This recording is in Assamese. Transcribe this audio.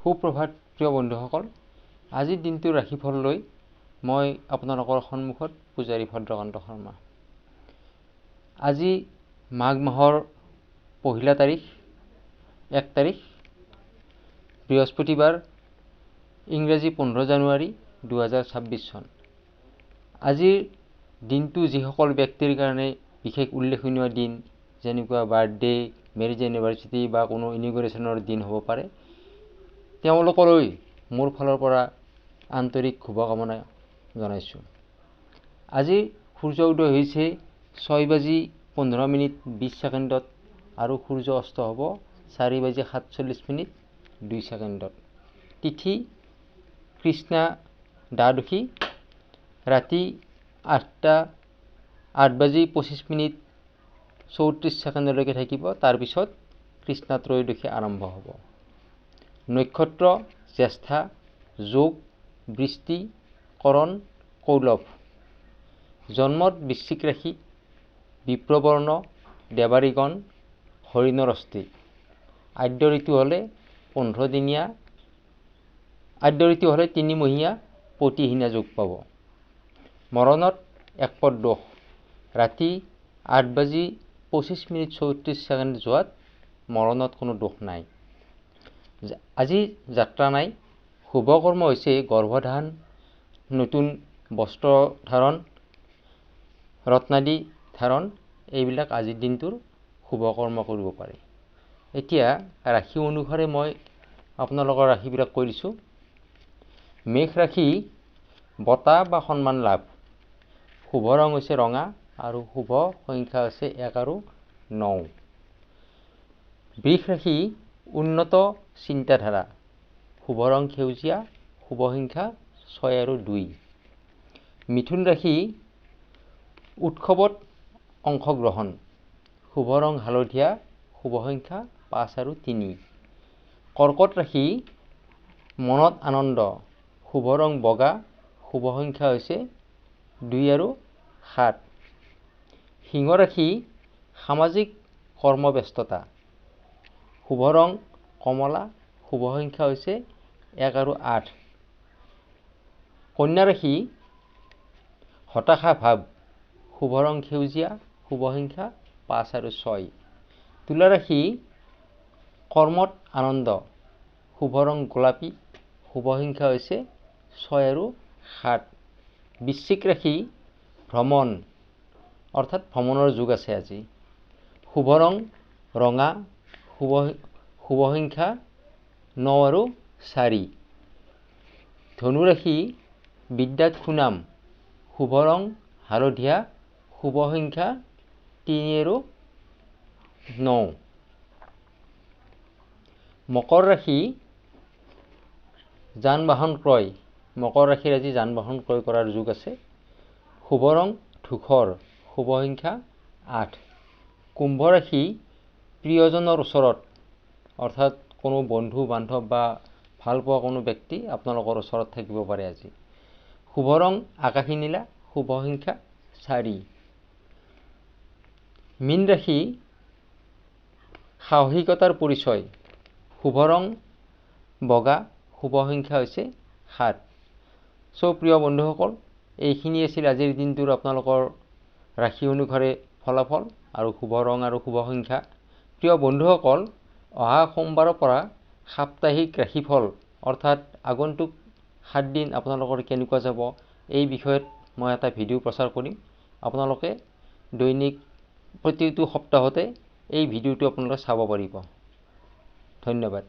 সুপ্ৰভাত প্ৰিয় বন্ধুসকল, আজিৰ দিনটোৰ ৰাশিফল লৈ মই আপোনালোকৰ সন্মুখত পূজাৰী ভদ্ৰকান্ত শৰ্মা। আজি মাঘ মাহৰ পহিলা তাৰিখ 1 তাৰিখ বৃহস্পতিবাৰ, ইংৰাজী 15 জানুৱাৰী 2026 চন। আজিৰ দিনটো যিসকল ব্যক্তিৰ কাৰণে বিশেষ উল্লেখনীয় দিন, যেনেকুৱা বাৰ্থডে, মেৰেজ এনিভাৰ্চিটি বা কোনো ইনগ্ৰেশ্যনৰ দিন হ'ব পাৰে, তেওঁলোকলৈ মোৰ ফালৰ পৰা আন্তৰিক শুভকামনা জনাইছোঁ। আজি সূৰ্য উদয় হৈছে 6:15:20 আৰু সূৰ্য অস্ত হ'ব 4:47:02। তিথি কৃষ্ণা দ্বাদশী, ৰাতি 8:25:34 থাকিব। তাৰপিছত কৃষ্ণা ত্ৰয়োদশী আৰম্ভ হ'ব। নক্ষত্ৰ জ্যেষ্ঠা, যোগ, বৃষ্টি, কৰণ, কৌলভ। জন্মত বৃশ্চিক ৰাশি, বিপ্ৰবৰ্ণ, দেৱাৰীগণ, হৰিণৰ অস্থি। আদ্য ঋতু হ'লে 15 দিনীয়া, আদ্য ঋতু হ'লে 3 মহীয়া পতিহীনা যোগ পাব। মৰণত একপদ দোষ, ৰাতি 8:25:34 যোৱাত মৰণত কোনো দোষ নাই। আজি যাত্ৰা নাই। শুভকৰ্ম হৈছে গৰ্ভধান, নতুন বস্ত্ৰ ধাৰণ, ৰত্নাদি ধাৰণ। এইবিলাক আজিৰ দিনটোৰ শুভকৰ্ম কৰিব পাৰে। এতিয়া ৰাশি অনুসাৰে মই আপোনালোকৰ ৰাশিবিলাক কৈ দিছোঁ। মেষ ৰাশি, বঁটা বা সন্মান লাভ। শুভ ৰং হৈছে ৰঙা আৰু শুভ সংখ্যা হৈছে 1 আৰু 9। বৃষ ৰাশি, উন্নত চিন্তাধাৰা। শুভ ৰং সেউজীয়া, শুভ সংখ্যা 6 আৰু 2। মিথুন ৰাশি, উৎসৱত অংশগ্ৰহণ। শুভ ৰং হালধীয়া, শুভ সংখ্যা 5 আৰু 3। কৰ্কট ৰাশি, মনত আনন্দ। শুভ ৰং বগা, শুভ সংখ্যা হৈছে 2 আৰু 7। সিংহ ৰাশি, সামাজিক কৰ্মব্যস্ততা। শুভ ৰং কমলা, শুভ সংখ্যা হৈছে 1 আৰু 8। কন্যা ৰাশি, হতাশা ভাৱ। শুভ ৰং সেউজীয়া, শুভ সংখ্যা 5 আৰু 6। তুলা ৰাশি, কৰ্মত আনন্দ। শুভ ৰং গোলাপী, শুভ সংখ্যা হৈছে 6 আৰু 7। বৃশ্চিক ৰাশি, ভ্ৰমণ, অৰ্থাৎ ভ্ৰমণৰ যোগ আছে আজি। শুভ ৰং ৰঙা, শুভ সংখ্যা 9 আৰু 4। ধনু ৰাশি, বিদ্যাত সুনাম। শুভ ৰং হালধীয়া, শুভ সংখ্যা 3 আৰু 9। মকৰ ৰাশি, যান বাহন ক্ৰয়। মকৰ ৰাশিৰ আজি যান বাহন ক্ৰয় কৰাৰ যোগ আছে। শুভ ৰং ধূসৰ, শুভ সংখ্যা 8। কুম্ভ ৰাশি, প্ৰিয়জনৰ ওচৰত, অৰ্থাৎ কোনো বন্ধু বান্ধৱ বা ভালপোৱা কোনো ব্যক্তি আপোনালোকৰ ওচৰত থাকিব পাৰে আজি। শুভ ৰং আকাশী নীলা, শুভ সংখ্যা 4। মীন ৰাশি, সাহসিকতাৰ পৰিচয়। শুভ ৰং বগা, শুভ সংখ্যা হৈছে 7। প্ৰিয় বন্ধুসকল, এইখিনি আছিল আজিৰ দিনটোৰ আপোনালোকৰ ৰাশি অনুসাৰে ফলাফল আৰু শুভ ৰং আৰু শুভ সংখ্যা। প্ৰিয় বন্ধুসকল, অহা সোমবাৰৰ পৰা সাপ্তাহিক ৰাশিফল, অৰ্থাৎ আগন্তুক 7 দিন আপোনালোকৰ কেনেকুৱা যাব, এই বিষয়ত মই এটা ভিডিঅ' প্ৰচাৰ কৰিম। আপোনালোকে দৈনিক প্ৰতিটো সপ্তাহতে এই ভিডিঅ'টো আপোনালোকে চাব পাৰিব। ধন্যবাদ।